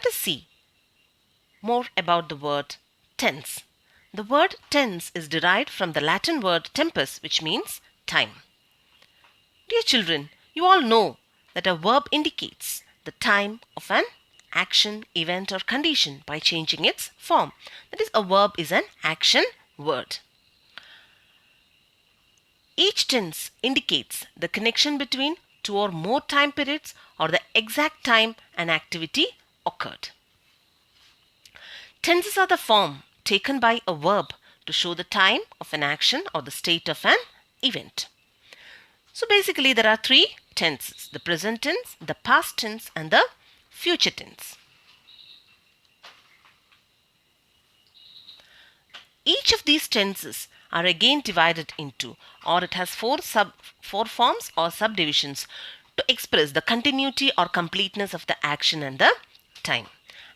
let us see more about the word tense. The word tense is derived from the Latin word tempus, which means time. Dear children, you all know that a verb indicates the time of an action, event or condition by changing its form. That is, a verb is an action word. Each tense indicates the connection between two or more time periods or the exact time an activity occurred. Tenses are the form taken by a verb to show the time of an action or the state of an event. So basically there are three tenses: the present tense, the past tense and the future tense. Each of these tenses are again divided into, or it has four forms or subdivisions to express the continuity or completeness of the action and the time.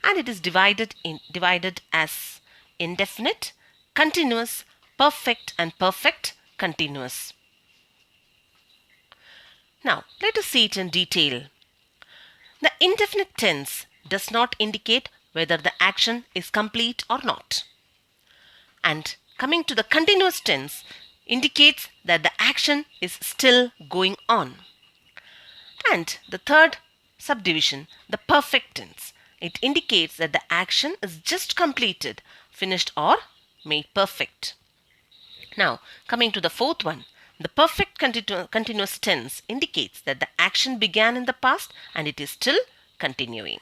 And it is divided as indefinite, continuous, perfect and perfect continuous. Now let us see it in detail. The indefinite tense does not indicate whether the action is complete or not. And coming to the continuous tense indicates that the action is still going on. And the third subdivision, the perfect tense, it indicates that the action is just completed, finished or made perfect. Now coming to the fourth one, the perfect continuous tense indicates that the action began in the past and it is still continuing.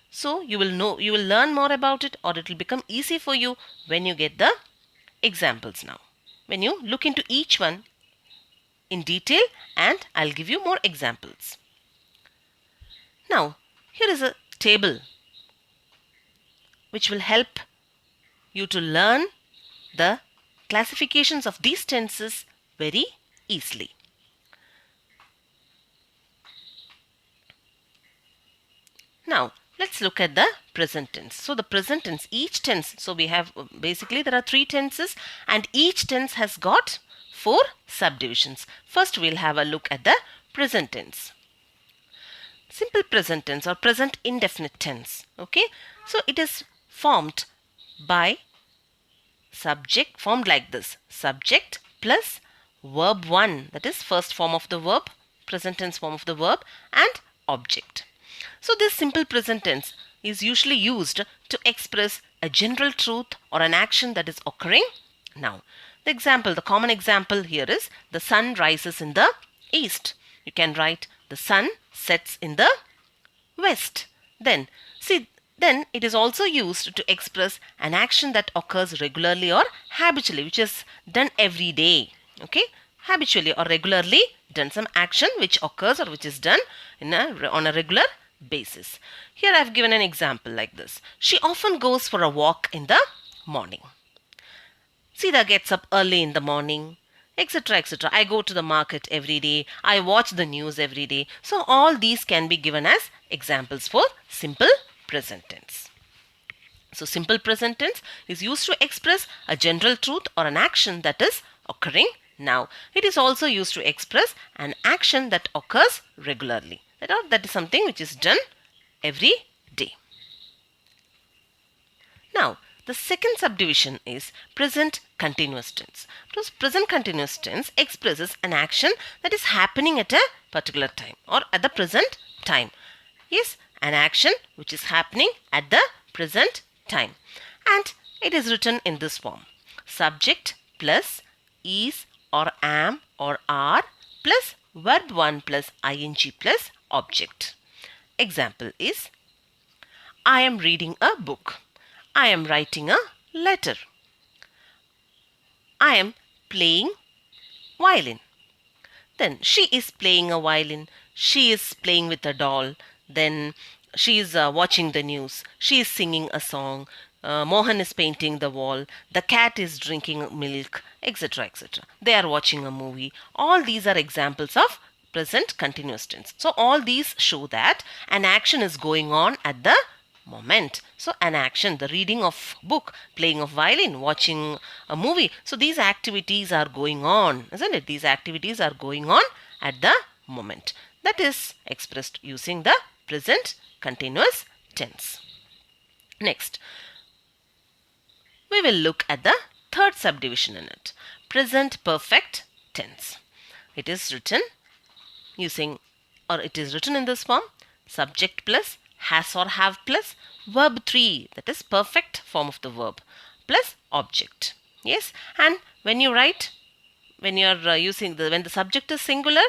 So you will learn more about it, or it will become easy for you when you get the examples now. When you look into each one in detail, and I'll give you more examples. Now here is a table which will help you to learn the classifications of these tenses very easily. Now let's look at the present tense. So the present tense, each tense, so we have basically there are three tenses and each tense has got four subdivisions. First we'll have a look at the present tense. Simple present tense or present indefinite tense. Okay, so it is formed by subject, formed like this: subject plus verb 1, that is first form of the verb, present tense form of the verb, and object. So this simple present tense is usually used to express a general truth or an action that is occurring now. The common example here is the sun rises in the east. You can write the sun sets in the west. Then it is also used to express an action that occurs regularly or habitually, which is done every day. Okay, habitually or regularly done, some action which occurs or which is done on a regular basis. Here I have given an example like this: she often goes for a walk in the morning. Sita gets up early in the morning, etc., etc. I go to the market every day. I watch the news every day. So all these can be given as examples for simple present tense. So simple present tense is used to express a general truth or an action that is occurring now. It is also used to express an action that occurs regularly. That is something which is done every day. Now the second subdivision is present continuous tense. Because present continuous tense expresses an action that is happening at a particular time or at the present time. Yes, an action which is happening at the present time. And it is written in this form: subject plus is or am or are plus verb 1 plus ing plus object. Example is: I am reading a book. I am writing a letter. I am playing violin. Then she is playing a violin. She is playing with a doll. Then she is watching the news. She is singing a song. Mohan is painting the wall. The cat is drinking milk, etc., etc. They are watching a movie. All these are examples of present continuous tense. So all these show that an action is going on at the moment. So an action, the reading of book, playing of violin, watching a movie. So these activities are going on, isn't it? These activities are going on at the moment. That is expressed using the present continuous tense. Next, we will look at the third subdivision in it, present perfect tense. It is written using, or it is written in this form: subject plus has or have plus verb 3, that is perfect form of the verb, plus object. Yes, and when you write, when you are using when the subject is singular,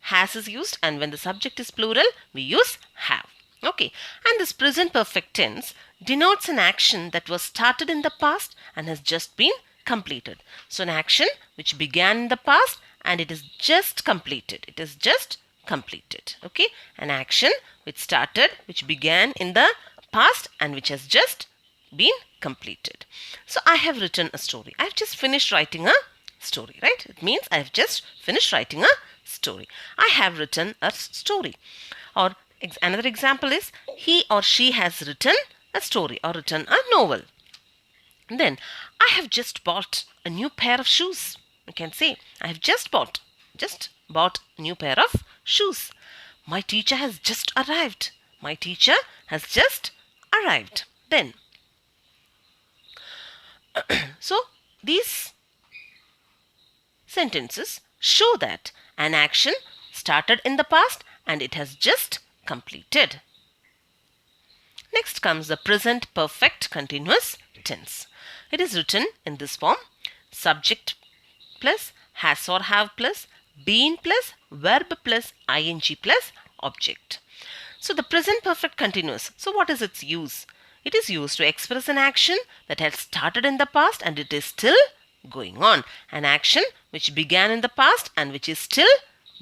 has is used, and when the subject is plural, we use have. Okay, and this present perfect tense denotes an action that was started in the past and has just been completed. So an action which began in the past and it is just completed. It is just completed. Okay, an action which started, which began in the past and which has just been completed. So I have written a story. I have just finished writing a story, right? It means I have just finished writing a story. I have written a story. Or another example is, he or she has written a story or written a novel. Then, I have just bought a new pair of shoes. You can say, I have just bought a new pair of shoes. My teacher has just arrived. My teacher has just arrived. Then, so these sentences show that an action started in the past and it has just completed. Next comes the present perfect continuous tense. It is written in this form: subject plus has or have plus been plus verb plus ing plus object. So the present perfect continuous, so what is its use? It is used to express an action that has started in the past and it is still going on. An action which began in the past and which is still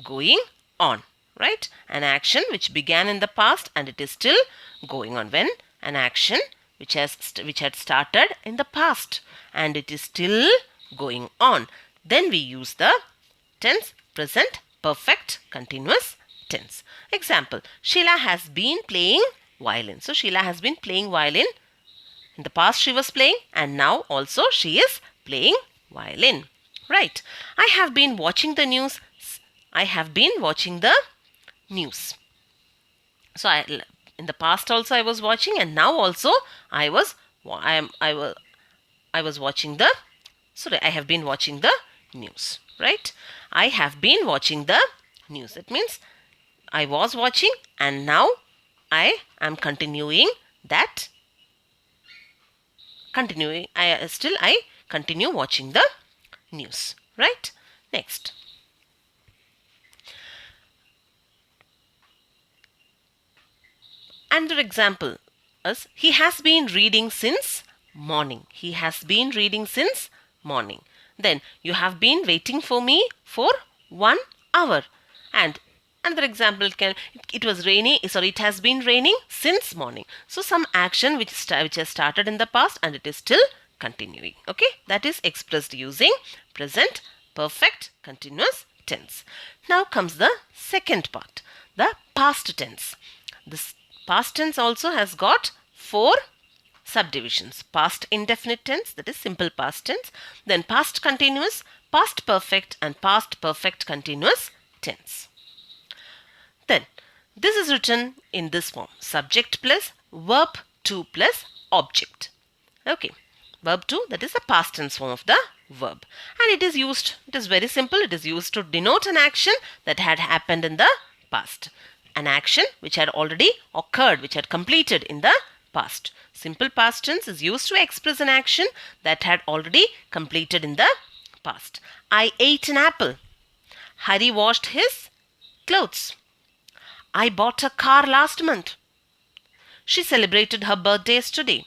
going on. Right? An action which began in the past and it is still going on. When an action which had started in the past and it is still going on, then we use the tense present perfect continuous tense. Example: Sheila has been playing violin. So Sheila has been playing violin. In the past she was playing and now also she is playing violin. Right? I have been watching the news. I have been watching the news. So in the past also I was watching, and now also I was watching the, sorry, I have been watching the news. Right? I have been watching the news. That means I was watching and now I am continuing that. I continue watching the news. Right? Next. Another example is, he has been reading since morning. He has been reading since morning. Then, you have been waiting for me for 1 hour. And another example it was rainy. Sorry, it has been raining since morning. So some action which has started in the past and it is still continuing. Okay, that is expressed using present perfect continuous tense. Now comes the second part, the past tense. This past tense also has got 4 subdivisions: past indefinite tense, that is simple past tense, then past continuous, past perfect, and past perfect continuous tense. Then this is written in this form: subject plus verb 2 plus object. Okay, verb 2, that is the past tense form of the verb, and it is used, it is very simple, it is used to denote an action that had happened in the past. An action which had already occurred, which had completed in the past. Simple past tense is used to express an action that had already completed in the past. I ate an apple. Hari washed his clothes. I bought a car last month. She celebrated her birthday yesterday.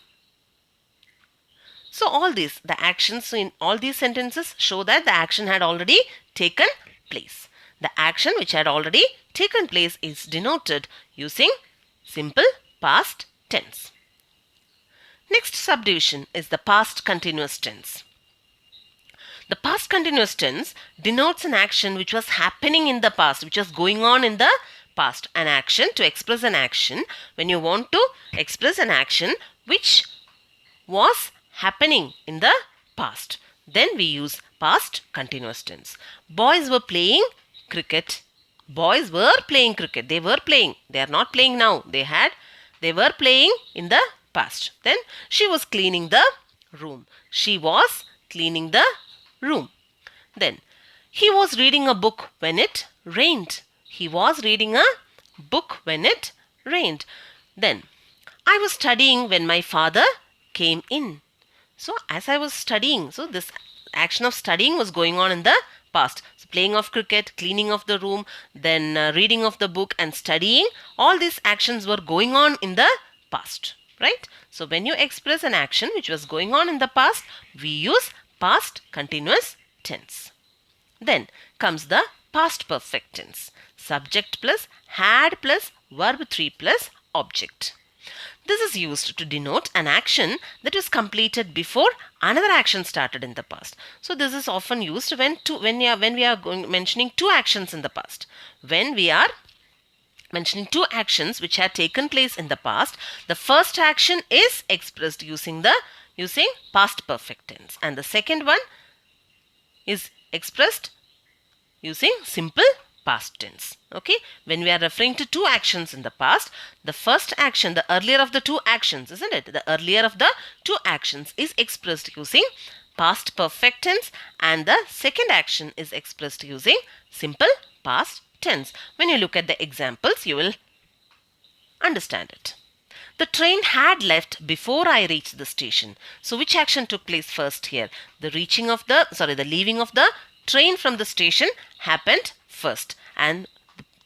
So all these, the actions in all these sentences show that the action had already taken place. The action which had already taken place is denoted using simple past tense. Next subdivision is the past continuous tense. The past continuous tense denotes an action which was happening in the past, which was going on in the past. An action, to express an action, when you want to express an action which was happening in the past, then we use past continuous tense. Boys were playing cricket. Boys were playing cricket. They were playing. They are not playing now. They had They were playing in the past. Then she was cleaning the room. She was cleaning the room. Then he was reading a book when it rained. He was reading a book when it rained. Then I was studying when my father came in. So as I was studying, so this action of studying was going on in the past. So playing of cricket, cleaning of the room, then reading of the book and studying, all these actions were going on in the past, right? So when you express an action which was going on in the past, we use past continuous tense. Then comes the past perfect tense. Subject plus had plus verb 3 plus object. This is used to denote an action that was completed before another action started in the past. So this is often used when we are mentioning two actions in the past. When we are mentioning two actions which had taken place in the past, the first action is expressed using past perfect tense, and the second one is expressed using simple past tense. Okay, when we are referring to two actions in the past, the first action, the earlier of the two actions, isn't it? The earlier of the two actions is expressed using past perfect tense, and the second action is expressed using simple past tense. When you look at the examples, you will understand it. The train had left before I reached the station. So which action took place first here? The leaving of the train from the station happened first, and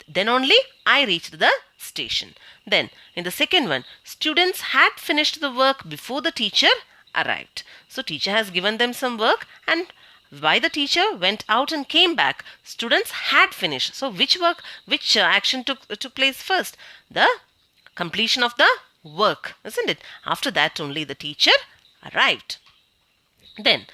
then only I reached the station. Then in the second one, students had finished the work before the teacher arrived. So teacher has given them some work, and while the teacher went out and came back, students had finished. So which action took place first? The completion of the work, isn't it? After that only the teacher arrived. Then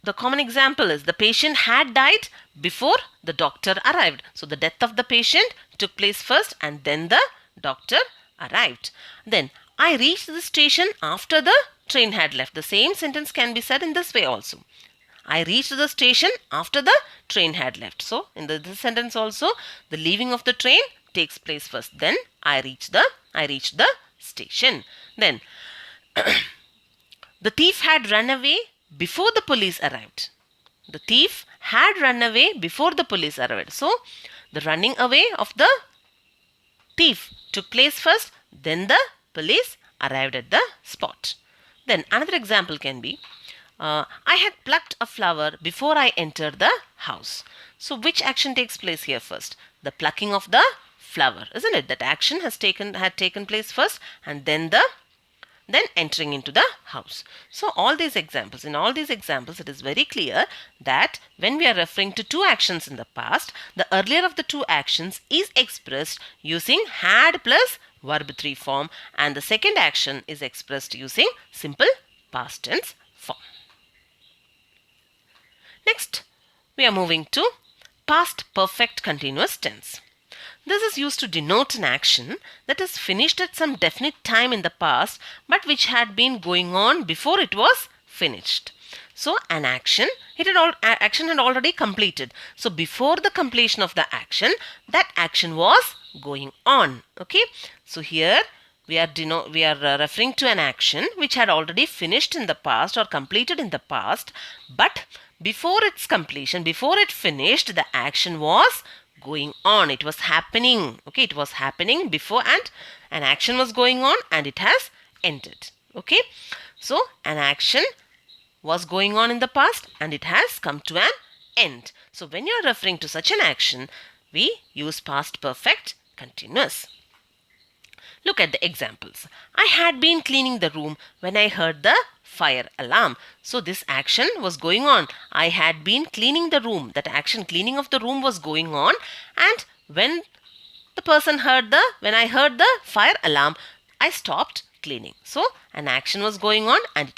the common example is the patient had died before the doctor arrived. So the death of the patient took place first, and then the doctor arrived. Then I reached the station after the train had left. The same sentence can be said in this way also. I reached the station after the train had left. So in this sentence also, the leaving of the train takes place first. Then I reached the station. Then the thief had run away before the police arrived. The thief had run away before the police arrived. So the running away of the thief took place first, then the police arrived at the spot. Then another example can be, I had plucked a flower before I entered the house. So which action takes place here first? The plucking of the flower, isn't it? That action had taken place first, and then entering into the house. So in all these examples, it is very clear that when we are referring to two actions in the past, the earlier of the two actions is expressed using had plus verb 3 form, and the second action is expressed using simple past tense form. Next, we are moving to past perfect continuous tense. This is used to denote an action that is finished at some definite time in the past, but which had been going on before it was finished. So an action had already completed. So before the completion of the action, that action was going on. Okay. So here we are referring to an action which had already finished in the past or completed in the past, but before its completion, before it finished, the action was going on. It was happening. Okay, it was happening before, and an action was going on, and it has ended. Okay, so an action was going on in the past and it has come to an end. So when you are referring to such an action, we use past perfect continuous. Look at the examples. I had been cleaning the room when I heard the fire alarm. So this action was going on. I had been cleaning the room. That action, cleaning of the room, was going on, and when I heard the fire alarm, I stopped cleaning. So an action was going on, and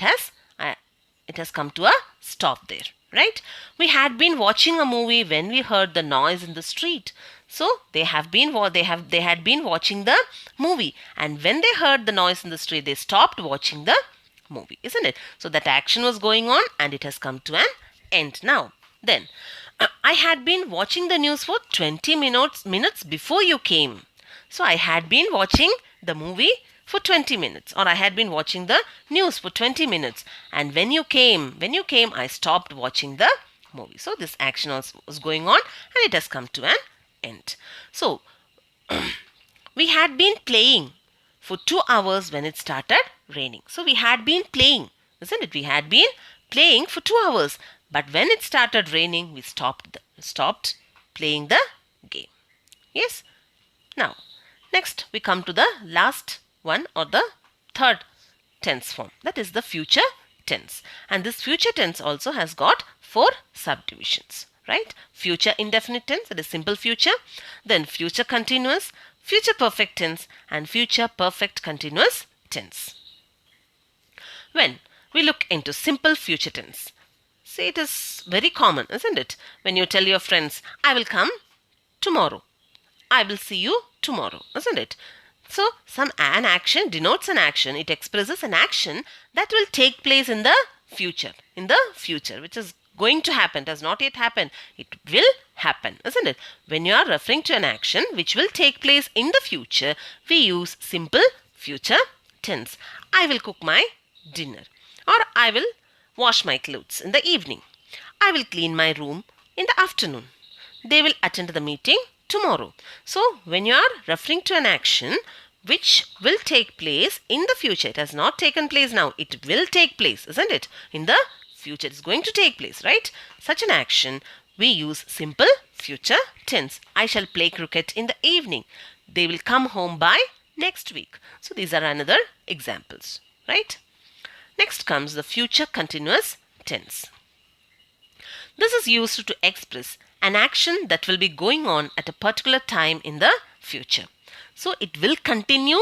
it has come to a stop there, right? We had been watching a movie when we heard the noise in the street. So they had been watching the movie, and when they heard the noise in the street, they stopped watching the movie, isn't it? So that action was going on, and it has come to an end now. Then I had been watching the news for 20 minutes before you came. So I had been watching the movie for 20 minutes, or I had been watching the news for 20 minutes, and when you came, I stopped watching the movie. So this action was going on and it has come to an end. So we had been playing for 2 hours when it started raining. So we had been playing, isn't it? We had been playing for 2 hours, but when it started raining, we stopped playing the game. Yes. Now, next we come to the last one, or the third tense form, that is the future tense. And this future tense also has got 4 subdivisions, right? Future indefinite tense, that is simple future, then future continuous, future perfect tense, and future perfect continuous tense. When we look into simple future tense, see, it is very common, isn't it? When you tell your friends, I will come tomorrow, I will see you tomorrow, isn't it? So an action denotes an action. It expresses an action that will take place in the future, which is going to happen. It has not yet happened. It will happen, isn't it? When you are referring to an action which will take place in the future, we use simple future tense. I will cook my dinner, or I will wash my clothes in the evening. I will clean my room in the afternoon. They will attend the meeting tomorrow. So when you are referring to an action which will take place in the future, it has not taken place now, it will take place, isn't it? In the future, it's going to take place, right? Such an action, we use simple future tense. I shall play cricket in the evening. They will come home by next week. So these are another examples, right? Next comes the future continuous tense. This is used to express an action that will be going on at a particular time in the future. So it will continue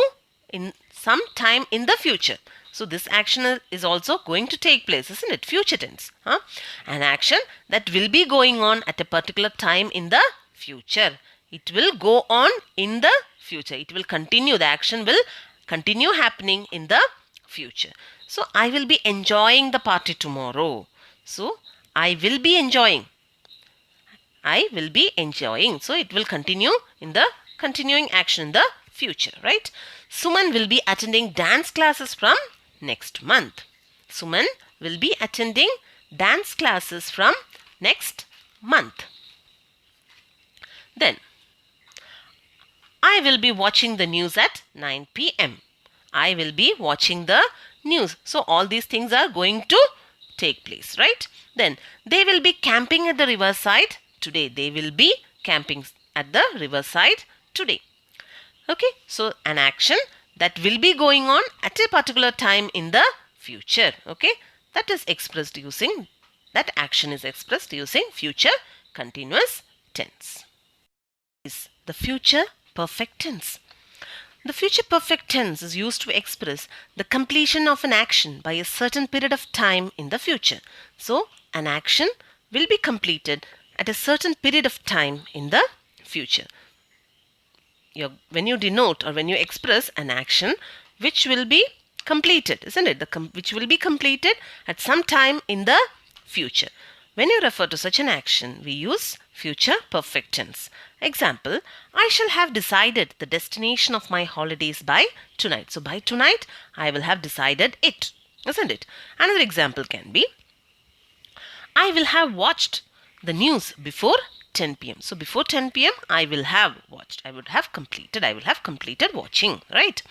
in some time in the future. So this action is also going to take place, isn't it? Future tense. An action that will be going on at a particular time in the future. It will go on in the future. It will continue. The action will continue happening in the future. So I will be enjoying the party tomorrow. So I will be enjoying. I will be enjoying. So it will continue in the continuing action in the future, right? Suman will be attending dance classes from next month. Suman will be attending dance classes from next month. Then, I will be watching the news at 9 p.m. I will be watching the news. So all these things are going to take place, right? Then, they will be camping at the riverside today. They will be camping at the riverside today. Okay, so an action that will be going on at a particular time in the future. Okay, that action is expressed using future continuous tense. Is the future perfect tense. The future perfect tense is used to express the completion of an action by a certain period of time in the future. So, an action will be completed at a certain period of time in the future. When you denote or when you express an action which will be completed, isn't it? Which will be completed at some time in the future. When you refer to such an action, we use future perfect tense. Example, I shall have decided the destination of my holidays by tonight. So by tonight, I will have decided it, isn't it? Another example can be, I will have watched the news before 10 p.m. So before 10 p.m. I will have watched. I will have completed watching, right?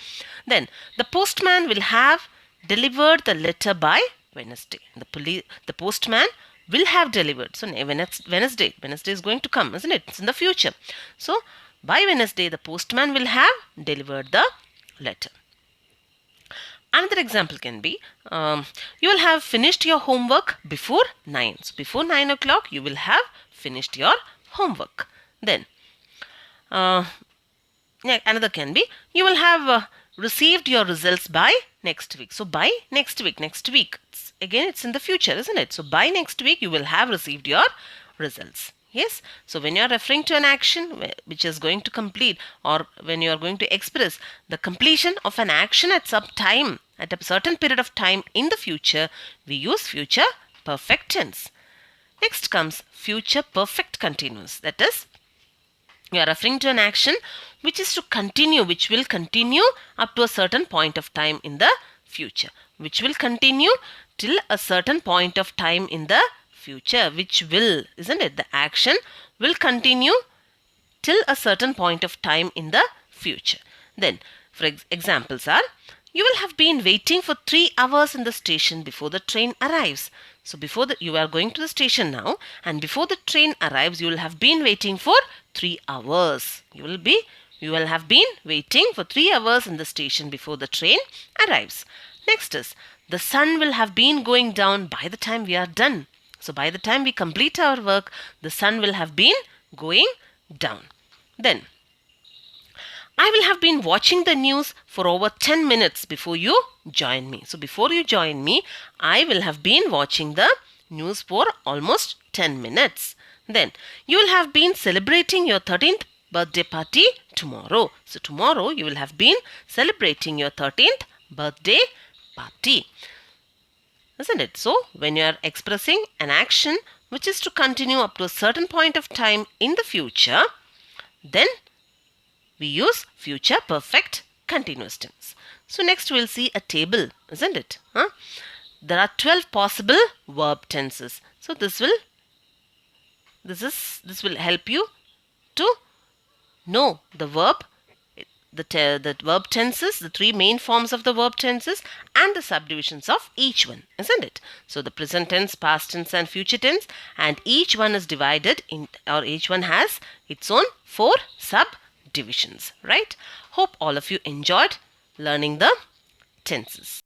Then the postman will have delivered the letter by Wednesday. The postman will have delivered. So Wednesday is going to come, isn't it? It's in the future. So by Wednesday, the postman will have delivered the letter. Another example can be, you will have finished your homework before 9. So before 9 o'clock, you will have finished your homework. Then, another can be, you will have received your results by next week. So by next week, again it's in the future, isn't it? So by next week, you will have received your results. Yes, so when you are referring to an action which is going to complete, or when you are going to express the completion of an action at some time, at a certain period of time in the future, we use future perfect tense. Next comes future perfect continuous. That is, You are referring to an action which is to continue, which will continue up to a certain point of time in the future. Which will continue till a certain point of time in the future. Which will, isn't it? The action will continue till a certain point of time in the future. Then, for examples are, you will have been waiting for 3 hours in the station before the train arrives. So you are going to the station now, and before the train arrives, you will have been waiting for 3 hours. You will have been waiting for 3 hours in the station before the train arrives. Next is, the sun will have been going down by the time we are done. So by the time we complete our work, the sun will have been going down. Then, I will have been watching the news for over 10 minutes before you join me. So before you join me, I will have been watching the news for almost 10 minutes. Then, you will have been celebrating your 13th birthday party tomorrow. So tomorrow you will have been celebrating your 13th birthday party. Isn't it? So when you are expressing an action which is to continue up to a certain point of time in the future, then we use future perfect continuous tense. So next we'll see a table, isn't it? There are 12 possible verb tenses. So this will help you to know the verb, the verb tenses, the 3 main forms of the verb tenses, and the subdivisions of each one, isn't it? So the present tense, past tense, and future tense, and each one is divided in, or each one has its own 4 subdivisions, right? Hope all of you enjoyed learning the tenses.